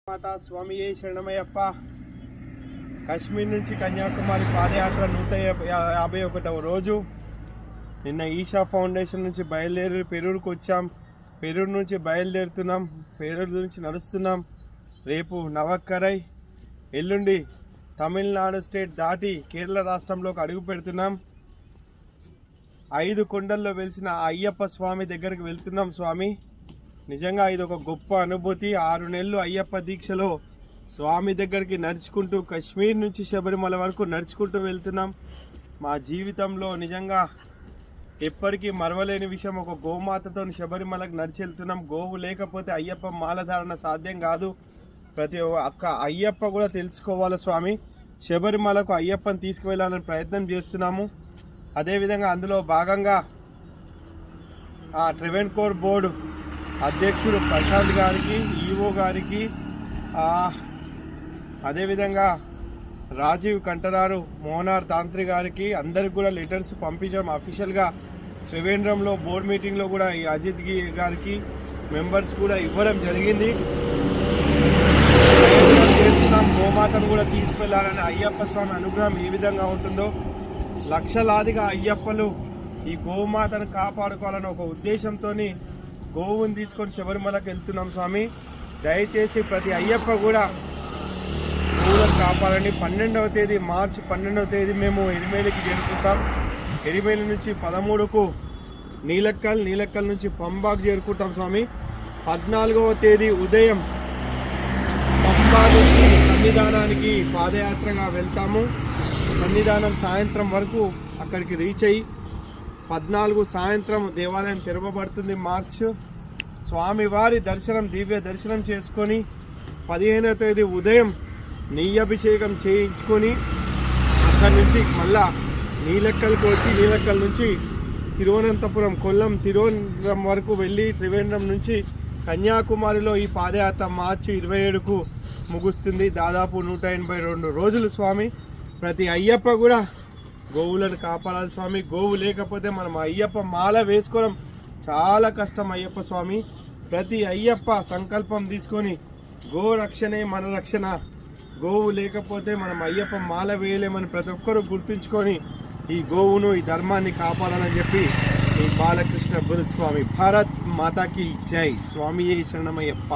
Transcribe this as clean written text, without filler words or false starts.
మాతా స్వామి శరణమయ్యప్ప. కాశ్మీర్ నుంచి కన్యాకుమారి పాదయాత్ర 151వ రోజు. నిన్న ఈషా ఫౌండేషన్ నుంచి బయలుదేరి పెరూరుకు వచ్చాం. పెరూరు నుంచి బయలుదేరుతున్నాం. పెరూరు నుంచి నడుస్తున్నాం. రేపు నవక్కరై, ఎల్లుండి తమిళనాడు స్టేట్ దాటి కేరళ రాష్ట్రంలోకి అడుగు పెడుతున్నాం. 5 కొండల్లో వెలిసిన అయ్యప్ప స్వామి దగ్గరికి వెళ్తున్నాం. స్వామి, నిజంగా ఇది ఒక గొప్ప అనుభూతి. 6 నెలలు అయ్యప్ప దీక్షలో స్వామి దగ్గరికి నడుచుకుంటూ కాశ్మీర్ నుంచి శబరిమల వరకు నడుచుకుంటూ వెళ్తున్నాం. మా జీవితంలో నిజంగా ఎప్పటికీ మరవలేని విషయం, ఒక గోమాతతో శబరిమలకు నడిచి వెళ్తున్నాం. గోవు లేకపోతే అయ్యప్ప మాలధారణ సాధ్యం కాదు. ప్రతి ఒక్క అయ్యప్ప కూడా తెలుసుకోవాలి స్వామి. శబరిమలకు అయ్యప్పని తీసుకువెళ్ళాలని ప్రయత్నం చేస్తున్నాము. అదేవిధంగా అందులో భాగంగా ట్రెవెన్కోర్ బోర్డు అధ్యక్షుడు ప్రశాంత్ గారికి, ఈఓ గారికి, అదేవిధంగా రాజీవ్ కంటరారు, మోహనార్ తాంత్రి గారికి అందరికి కూడా లెటర్స్ పంపించడం అఫీషియల్గా త్రివేంద్రంలో బోర్డు మీటింగ్లో కూడా ఈ అజిత్ గారికి మెంబర్స్ కూడా ఇవ్వడం జరిగింది. చేస్తున్నాం. గోమాతను కూడా తీసుకెళ్లాలని అయ్యప్ప స్వామి అనుగ్రహం ఏ విధంగా ఉంటుందో, లక్షలాదిగా అయ్యప్పలు ఈ గోమాతను కాపాడుకోవాలని ఒక ఉద్దేశంతో గోవుని తీసుకొని శబరిమలకు వెళ్తున్నాం. స్వామి, దయచేసి ప్రతి అయ్యప్ప కూడా గోవులను కాపాడండి. 12వ తేదీ మార్చి 12వ తేదీ మేము ఎరిమేలికి చేరుకుంటాం. ఎరిమేలి నుంచి 13కు నీలక్కల్ నుంచి పంబాకు చేరుకుంటాం. స్వామి, 14వ తేదీ ఉదయం పంబా నుంచి సన్నిధానానికి పాదయాత్రగా వెళ్తాము. సన్నిధానం సాయంత్రం వరకు అక్కడికి రీచ్ అయ్యి 14 సాయంత్రం దేవాలయం తెరవబడుతుంది. మార్చ్ స్వామివారి దర్శనం, దివ్య దర్శనం చేసుకొని 15వ తేదీ ఉదయం నెయ్యభిషేకం చేయించుకొని అక్కడి నుంచి మళ్ళా నీలక్కల్కి వచ్చి నీలక్కల్ నుంచి తిరువనంతపురం, కొల్లం, తిరువనంతపురం వరకు వెళ్ళి త్రివేంద్రం నుంచి కన్యాకుమారిలో ఈ పాదయాత్ర మార్చి 27కు ముగుస్తుంది. దాదాపు 182 రోజులు. స్వామి, ప్రతి అయ్యప్ప కూడా గోవులను కాపాడాలి స్వామి. గోవు లేకపోతే మనం అయ్యప్ప మాల వేసుకోవడం చాలా కష్టం. అయ్యప్ప స్వామి, ప్రతి అయ్యప్ప సంకల్పం తీసుకొని గో రక్షణే మన రక్షణ, గోవు లేకపోతే మనం అయ్యప్ప మాల వేయలేమని ప్రతి ఒక్కరూ గుర్తుంచుకొని ఈ గోవును, ఈ ధర్మాన్ని కాపాడాలని చెప్పి ఈ బాలకృష్ణ గురుస్వామి. భారత్ మాతాకి జై. స్వామి శరణమయ్యప్ప.